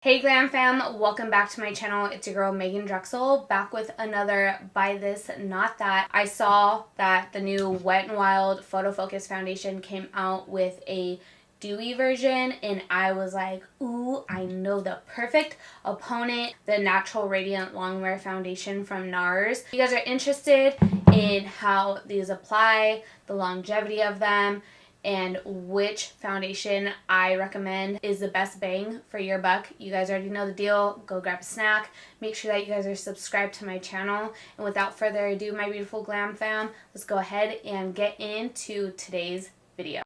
Hey Glam Fam, welcome back to my channel. It's your girl Meghan Drexel, back with another Buy This Not That. I saw that the new Wet n Wild Photofocus foundation came out with a dewy version, and I was like, ooh, I know the perfect opponent, the Natural Radiant Longwear foundation from Nars. If you guys are interested in how these apply, the longevity of them, and which foundation I recommend is the best bang for your buck, you guys already know the deal. Go grab a snack. Make sure that you guys are subscribed to my channel. And without further ado, my beautiful glam fam, let's go ahead and get into today's video.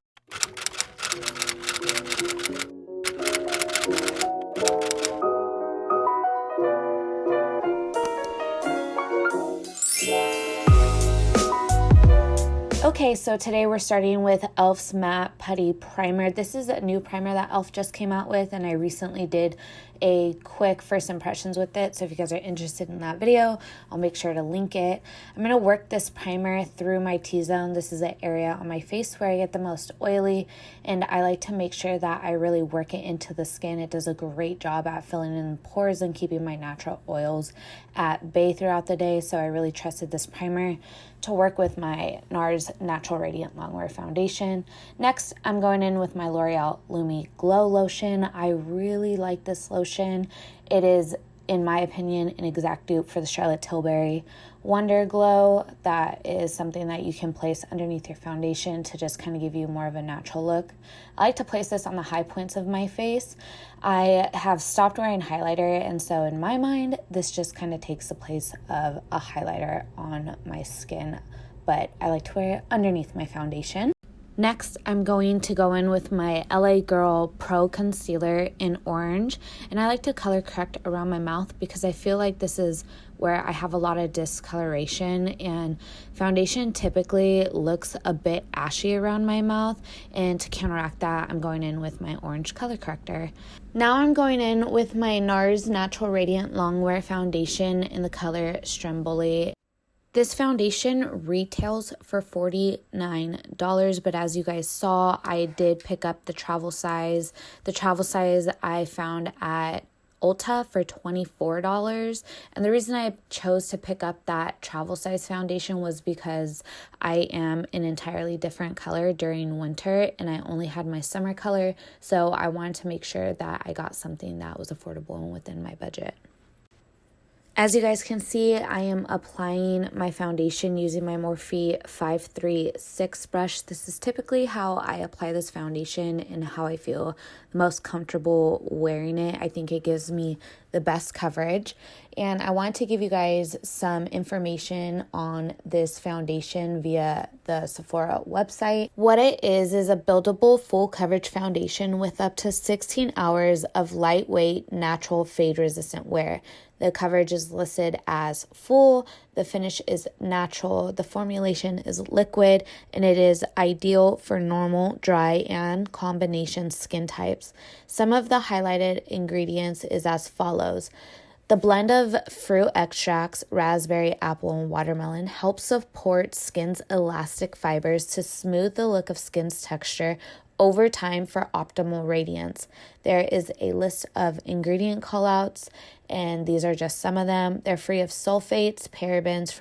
Okay, so today we're starting with e.l.f.'s Matte Putty Primer. This is a new primer that e.l.f. just came out with, and I recently did a quick first impressions with it. So if you guys are interested in that video, I'll make sure to link it. I'm going to work this primer through my T-zone. This is the area on my face where I get the most oily, and I like to make sure that I really work it into the skin. It does a great job at filling in pores and keeping my natural oils at bay throughout the day. So I really trusted this primer to work with my Nars Natural Radiant Longwear foundation. Next, I'm going in with my L'Oreal Lumi Glow Lotion. I really like this lotion. It is, in my opinion, an exact dupe for the Charlotte Tilbury Wonder Glow. That is something that you can place underneath your foundation to just kind of give you more of a natural look. I like to place this on the high points of my face. I have stopped wearing highlighter, and so in my mind, this just kind of takes the place of a highlighter on my skin, but I like to wear it underneath my foundation. Next, I'm going to go in with my LA Girl Pro Concealer in orange, and I like to color correct around my mouth because I feel like this is where I have a lot of discoloration, and foundation typically looks a bit ashy around my mouth, and to counteract that, I'm going in with my orange color corrector. Now I'm going in with my Nars Natural Radiant Longwear foundation in the color Stromboli. This foundation retails for $49, but as you guys saw, I did pick up the travel size. The travel size I found at Ulta for $24, and the reason I chose to pick up that travel size foundation was because I am an entirely different color during winter, and I only had my summer color, so I wanted to make sure that I got something that was affordable and within my budget. As you guys can see, I am applying my foundation using my Morphe 536 brush. This is typically how I apply this foundation and how I feel the most comfortable wearing it. I think it gives me the best coverage. And I wanted to give you guys some information on this foundation via the Sephora website. What it is a buildable full coverage foundation with up to 16 hours of lightweight, natural, fade resistant wear. The coverage is listed as full, the finish is natural, the formulation is liquid, and it is ideal for normal, dry, and combination skin types. Some of the highlighted ingredients is as follows. The blend of fruit extracts, raspberry, apple, and watermelon helps support skin's elastic fibers to smooth the look of skin's texture over time for optimal radiance. There is a list of ingredient callouts, and these are just some of them. They're free of sulfates, parabens,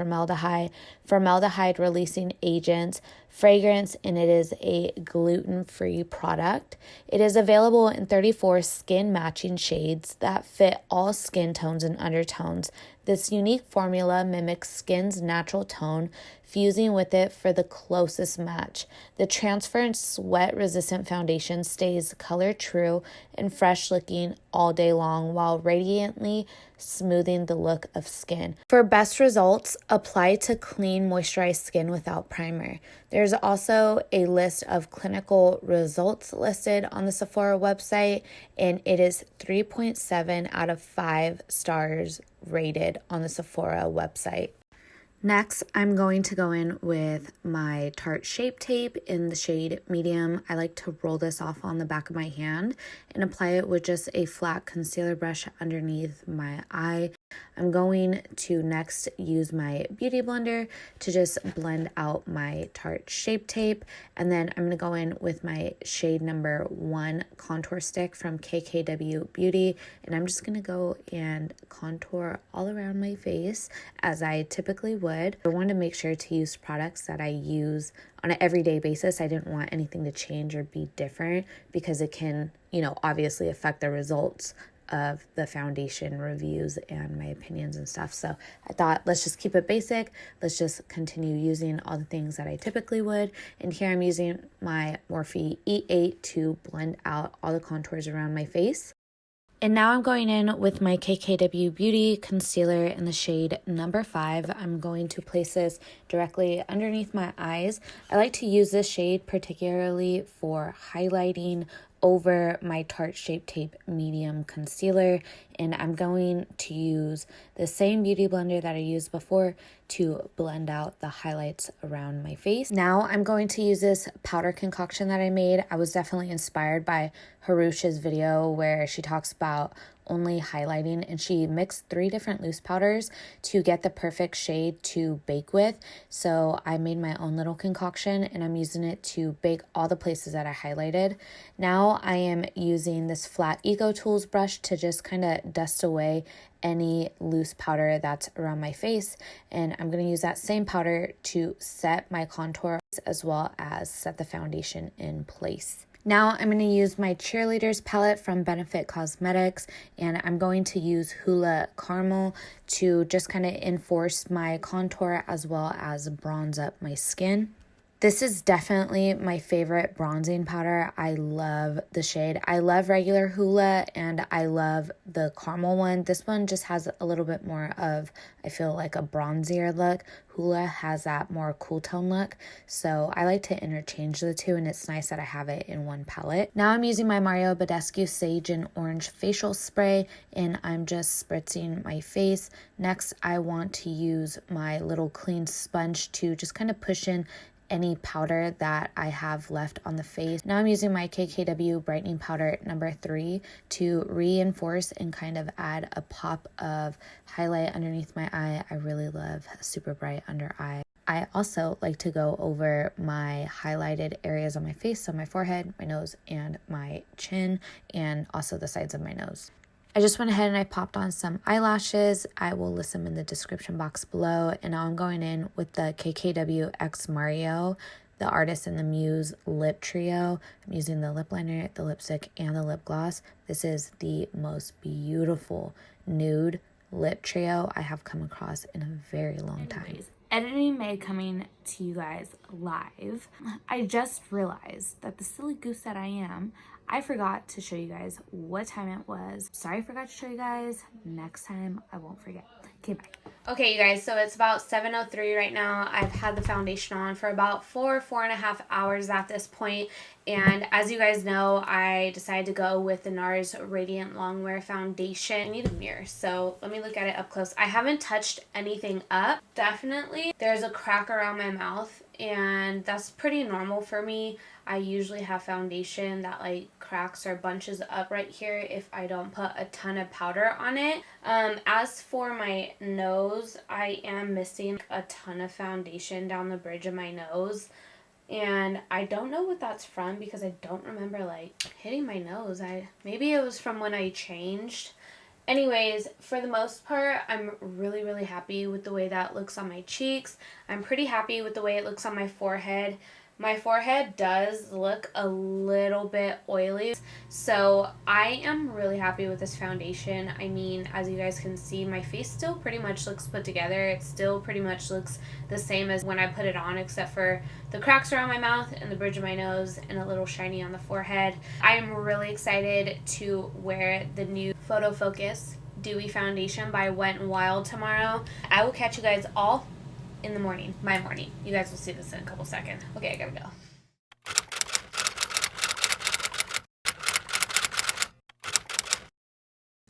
formaldehyde releasing agents, fragrance, and it is a gluten-free product. It is available in 34 skin matching shades that fit all skin tones and undertones. This unique formula mimics skin's natural tone, fusing with it for the closest match. The transfer and sweat resistant foundation stays color true and fresh looking all day long while radiantly smoothing the look of skin. For best results, apply to clean, moisturized skin without primer. There's also a list of clinical results listed on the Sephora website, and it is 3.7 out of 5 stars rated on the Sephora website. Next, I'm going to go in with my Tarte Shape Tape in the shade Medium. I like to roll this off on the back of my hand and apply it with just a flat concealer brush underneath my eye. I'm going to next use my Beauty Blender to just blend out my Tarte Shape Tape. And then I'm going to go in with my shade number 1 contour stick from KKW Beauty. And I'm just going to go and contour all around my face as I typically would. I want to make sure to use products that I use on an everyday basis. I didn't want anything to change or be different because it can, obviously affect the results of the foundation reviews and my opinions and stuff. So I thought, let's just keep it basic. Let's just continue using all the things that I typically would. And here I'm using my Morphe E8 to blend out all the contours around my face. And now I'm going in with my KKW Beauty concealer in the shade number 5. I'm going to place this directly underneath my eyes. I like to use this shade particularly for highlighting over my Tarte Shape Tape medium concealer, and I'm going to use the same beauty blender that I used before to blend out the highlights around my face. Now I'm going to use this powder concoction that I made. I was definitely inspired by Harush's video where she talks about only highlighting, and she mixed 3 different loose powders to get the perfect shade to bake with. So I made my own little concoction and I'm using it to bake all the places that I highlighted. Now I am using this flat Eco Tools brush to just kind of dust away any loose powder that's around my face, and I'm going to use that same powder to set my contour as well as set the foundation in place. Now I'm going to use my Cheerleaders palette from Benefit Cosmetics, and I'm going to use Hula Caramel to just kind of enforce my contour as well as bronze up my skin. This is definitely my favorite bronzing powder. I love the shade. I love regular Hula and I love the caramel one. This one just has a little bit more of, I feel like, a bronzier look. Hula has that more cool tone look. So I like to interchange the two, and it's nice that I have it in one palette. Now I'm using my Mario Badescu Sage and Orange facial spray, and I'm just spritzing my face. Next, I want to use my little clean sponge to just kind of push in any powder that I have left on the face. Now I'm using my KKW brightening powder number 3 to reinforce and kind of add a pop of highlight underneath my eye. I really love super bright under eye. I also like to go over my highlighted areas on my face, so my forehead, my nose, and my chin, and also the sides of my nose. I just went ahead and I popped on some eyelashes. I will list them in the description box below. And now I'm going in with the KKW X Mario, the Artist and the Muse lip trio. I'm using the lip liner, the lipstick, and the lip gloss. This is the most beautiful nude lip trio I have come across in a very long time. Editing May coming to you guys live. I just realized that the silly goose that I am, I forgot to show you guys what time it was. Sorry I forgot to show you guys. Next time I won't forget. Okay, bye. Okay, you guys, so it's about 7:03 right now. I've had the foundation on for about 4.5 hours at this point. And as you guys know, I decided to go with the Nars Radiant Longwear Foundation. I need a mirror, so let me look at it up close. I haven't touched anything up. Definitely, there's a crack around my mouth, and that's pretty normal for me. I usually have foundation that like cracks or bunches up right here if I don't put a ton of powder on it. As for my nose, I am missing a ton of foundation down the bridge of my nose. And I don't know what that's from because I don't remember like hitting my nose. Maybe it was from when I changed. Anyways, for the most part, I'm really, really happy with the way that looks on my cheeks. I'm pretty happy with the way it looks on my forehead. My forehead does look a little bit oily, so I am really happy with this foundation. I mean, as you guys can see, my face still pretty much looks put together. It still pretty much looks the same as when I put it on, except for the cracks around my mouth and the bridge of my nose and a little shiny on the forehead. I am really excited to wear the new Photofocus Dewy foundation by Wet n Wild tomorrow. I will catch you guys all in the morning, my morning. You guys will see this in a couple seconds. Okay, I gotta go.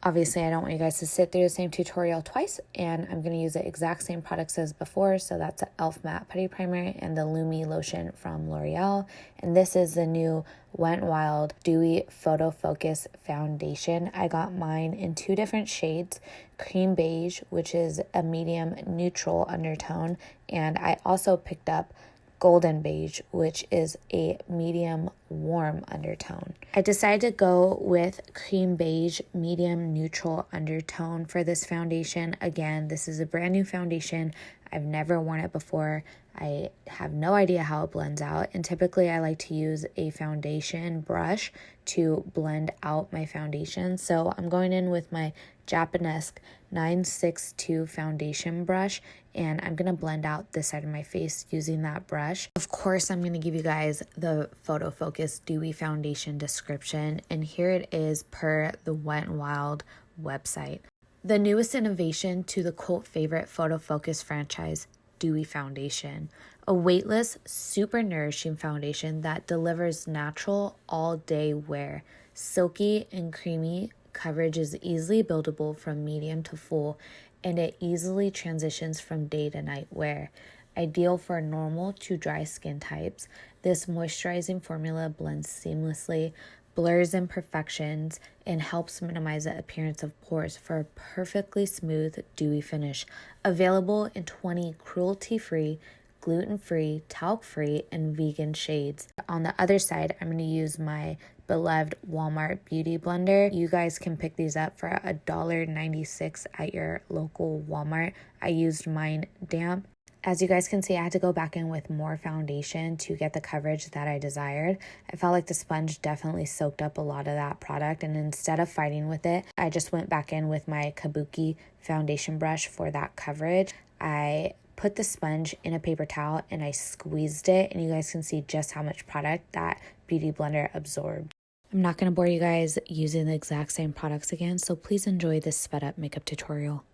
Obviously, I don't want you guys to sit through the same tutorial twice, and I'm going to use the exact same products as before. So that's the e.l.f. Matte Putty Primer and the Lumi Lotion from L'Oreal. And this is the new Went Wild Dewy Photofocus Foundation. I got mine in 2 different shades, Cream Beige, which is a medium neutral undertone, and I also picked up Golden Beige, which is a medium warm undertone. I decided to go with Cream Beige medium neutral undertone for this foundation. Again, this is a brand new foundation. I've never worn it before. I have no idea how it blends out, and typically I like to use a foundation brush to blend out my foundation. So I'm going in with my Japanesque 962 foundation brush, and I'm going to blend out this side of my face using that brush. Of course, I'm going to give you guys the Photofocus Dewy Foundation description, and here it is per the Wet n Wild website. The newest innovation to the cult favorite Photofocus franchise, Dewy Foundation. A weightless, super nourishing foundation that delivers natural all-day wear. Silky and creamy coverage is easily buildable from medium to full, and it easily transitions from day to night wear. Ideal for normal to dry skin types, this moisturizing formula blends seamlessly, blurs imperfections, and helps minimize the appearance of pores for a perfectly smooth, dewy finish. Available in 20 cruelty-free, gluten-free, talc-free, and vegan shades. On the other side, I'm going to use my beloved Walmart Beauty Blender. You guys can pick these up for $1.96 at your local Walmart. I used mine damp. As you guys can see, I had to go back in with more foundation to get the coverage that I desired. I felt like the sponge definitely soaked up a lot of that product, and instead of fighting with it, I just went back in with my Kabuki foundation brush for that coverage. I put the sponge in a paper towel and I squeezed it, and you guys can see just how much product that Beauty Blender absorbed. I'm not going to bore you guys using the exact same products again, so please enjoy this sped up makeup tutorial.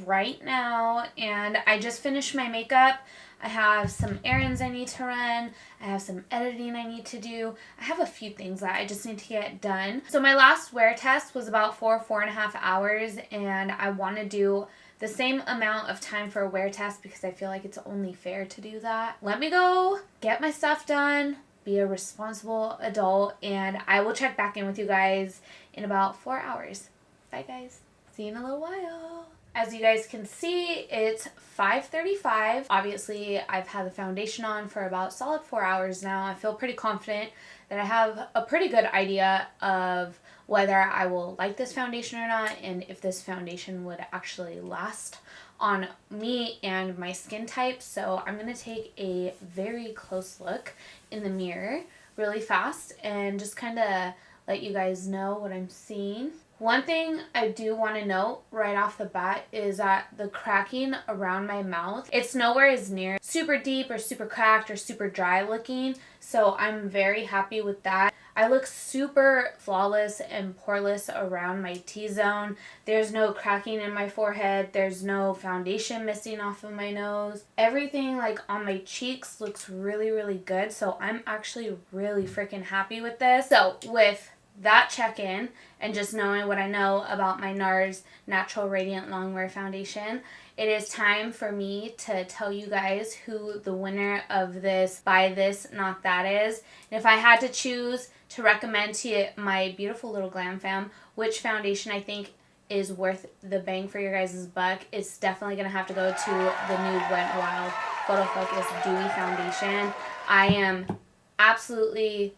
Right now, and I just finished my makeup. I have some errands I need to run. I have some editing I need to do. I have a few things that I just need to get done. So my last wear test was about 4.5 hours, and I want to do the same amount of time for a wear test because I feel like it's only fair to do that. Let me go get my stuff done, be a responsible adult, and I will check back in with you guys in about 4 hours. Bye guys. See you in a little while. As you guys can see, it's 5:35. Obviously, I've had the foundation on for about solid 4 hours now. I feel pretty confident that I have a pretty good idea of whether I will like this foundation or not, and if this foundation would actually last on me and my skin type. So I'm going to take a very close look in the mirror really fast and just kind of let you guys know what I'm seeing. One thing I do want to note right off the bat is that the cracking around my mouth, it's nowhere as near super deep or super cracked or super dry looking, so I'm very happy with that. I look super flawless and poreless around my T-zone. There's no cracking in my forehead. There's no foundation missing off of my nose. Everything like on my cheeks looks really, really good, so I'm actually really freaking happy with this. So with that check-in and just knowing what I know about my Nars Natural Radiant Longwear Foundation, it is time for me to tell you guys who the winner of this Buy This Not That is. And if I had to choose to recommend to my beautiful little glam fam which foundation I think is worth the bang for your guys' buck, it's definitely going to have to go to the new Wet n Wild Photofocus Dewy Foundation. I am absolutely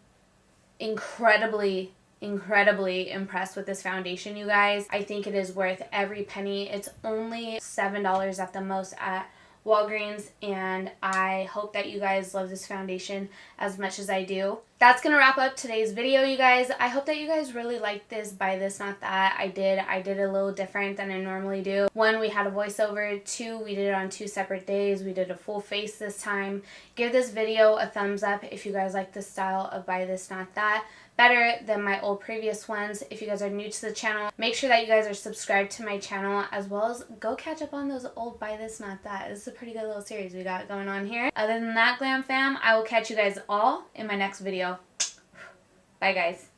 incredibly incredibly impressed with this foundation, you guys. I think it is worth every penny. It's only $7 at the most at Walgreens, and I hope that you guys love this foundation as much as I do. That's gonna wrap up today's video, you guys. I hope that you guys really liked this Buy This Not That. I did a little different than I normally do. One, we had a voiceover. Two, we did it on 2 separate days. We did a full face this time. Give this video a thumbs up if you guys like the style of Buy This Not That better than my old previous ones. If you guys are new to the channel, make sure that you guys are subscribed to my channel, as well as go catch up on those old Buy This Not That. This is a pretty good little series we got going on here. Other than that, Glam Fam, I will catch you guys all in my next video. Bye, guys.